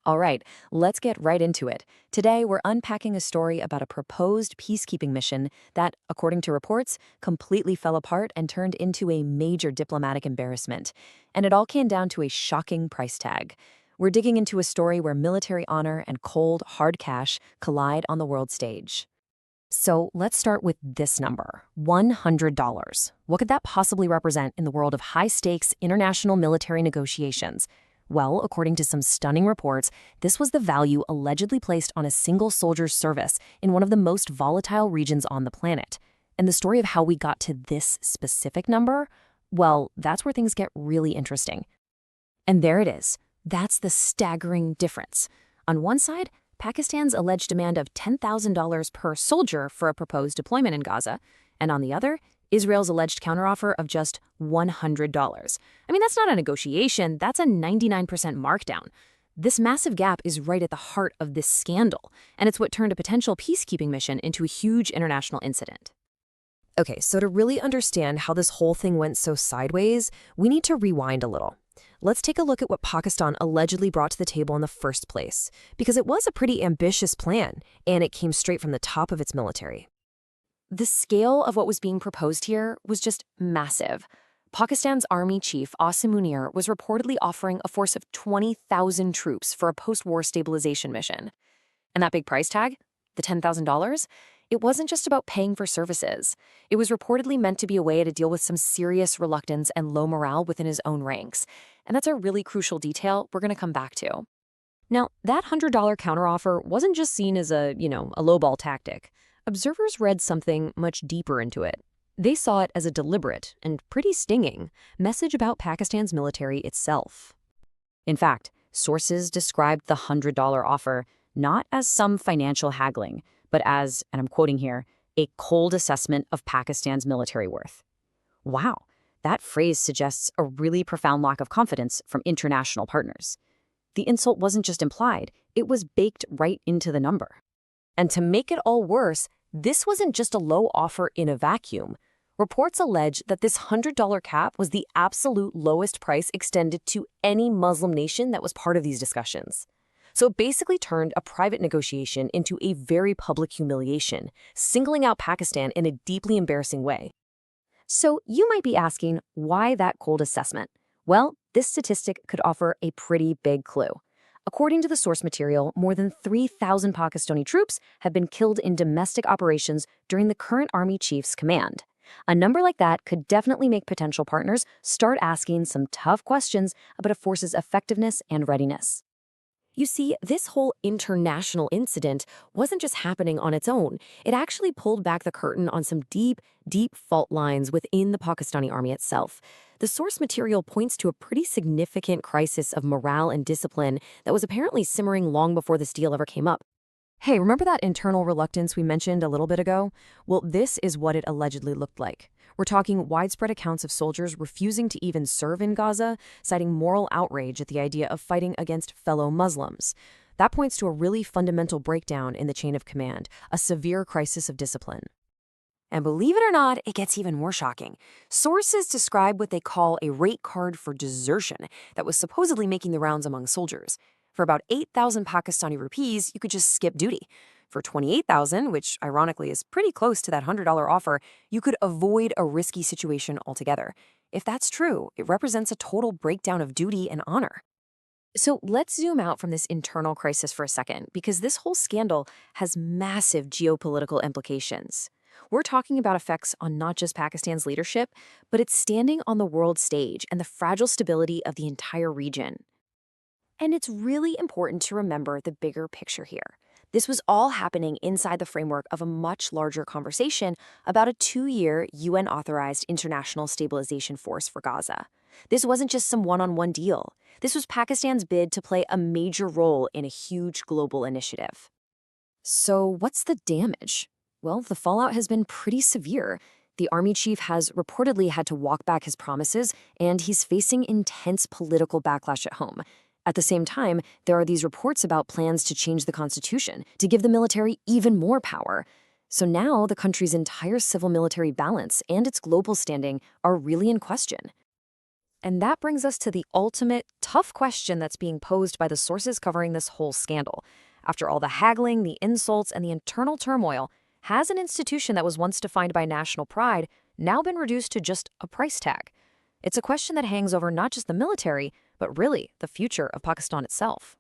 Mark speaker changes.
Speaker 1: All right, let's get right into it. Today, we're unpacking a story about a proposed peacekeeping mission that, according to reports, completely fell apart and turned into a major diplomatic embarrassment. And it all came down to a shocking price tag. We're digging into a story where military honor and cold, hard cash collide on the world stage. So let's start with this number, $100. What could that possibly represent in the world of high-stakes international military negotiations? Well, according to some stunning reports, this was the value allegedly placed on a single soldier's service in one of the most volatile regions on the planet. And the story of how we got to this specific number, well, that's where things get really interesting. And there it is. That's the staggering difference. On one side, Pakistan's alleged demand of $10,000 per soldier for a proposed deployment in Gaza, and on the other, Israel's alleged counteroffer of just $100. I mean, that's not a negotiation, that's a 99% markdown. This massive gap is right at the heart of this scandal, and it's what turned a potential peacekeeping mission into a huge international incident. Okay, so to really understand how this whole thing went so sideways, we need to rewind a little. Let's take a look at what Pakistan allegedly brought to the table in the first place, because it was a pretty ambitious plan, and it came straight from the top of its military. The scale of what was being proposed here was just massive. Pakistan's army chief, Asim Munir, was reportedly offering a force of 20,000 troops for a post-war stabilization mission. And that big price tag, the $10,000, it wasn't just about paying for services. It was reportedly meant to be a way to deal with some serious reluctance and low morale within his own ranks. And that's a really crucial detail we're going to come back to. Now, that $100 counteroffer wasn't just seen as a lowball tactic. Observers read something much deeper into it. They saw it as a deliberate and pretty stinging message about Pakistan's military itself. In fact, sources described the $100 offer not as some financial haggling, but as, and I'm quoting here, a cold assessment of Pakistan's military worth. Wow, that phrase suggests a really profound lack of confidence from international partners. The insult wasn't just implied, it was baked right into the number. And to make it all worse, this wasn't just a low offer in a vacuum. Reports allege that this $100 cap was the absolute lowest price extended to any Muslim nation that was part of these discussions. So it basically turned a private negotiation into a very public humiliation, singling out Pakistan in a deeply embarrassing way. So you might be asking, why that cold assessment? Well, this statistic could offer a pretty big clue. According to the source material, more than 3,000 Pakistani troops have been killed in domestic operations during the current army chief's command. A number like that could definitely make potential partners start asking some tough questions about a force's effectiveness and readiness. You see, this whole international incident wasn't just happening on its own. It actually pulled back the curtain on some deep, deep fault lines within the Pakistani army itself. The source material points to a pretty significant crisis of morale and discipline that was apparently simmering long before this deal ever came up. Hey, remember that internal reluctance we mentioned a little bit ago? Well, this is what it allegedly looked like. We're talking widespread accounts of soldiers refusing to even serve in Gaza, citing moral outrage at the idea of fighting against fellow Muslims. That points to a really fundamental breakdown in the chain of command, a severe crisis of discipline. And believe it or not, it gets even more shocking. Sources describe what they call a rate card for desertion that was supposedly making the rounds among soldiers. For about 8,000 Pakistani rupees, you could just skip duty. For 28,000, which ironically is pretty close to that $100 offer, you could avoid a risky situation altogether. If that's true, it represents a total breakdown of duty and honor. So let's zoom out from this internal crisis for a second, because this whole scandal has massive geopolitical implications. We're talking about effects on not just Pakistan's leadership, but its standing on the world stage and the fragile stability of the entire region. And it's really important to remember the bigger picture here. This was all happening inside the framework of a much larger conversation about a 2-year UN-authorized international stabilization force for Gaza. This wasn't just some one-on-one deal. This was Pakistan's bid to play a major role in a huge global initiative. So what's the damage? Well, the fallout has been pretty severe. The army chief has reportedly had to walk back his promises, and he's facing intense political backlash at home. At the same time, there are these reports about plans to change the constitution, to give the military even more power. So now the country's entire civil-military balance and its global standing are really in question. And that brings us to the ultimate, tough question that's being posed by the sources covering this whole scandal. After all the haggling, the insults, and the internal turmoil, has an institution that was once defined by national pride now been reduced to just a price tag? It's a question that hangs over not just the military, but really the future of Pakistan itself.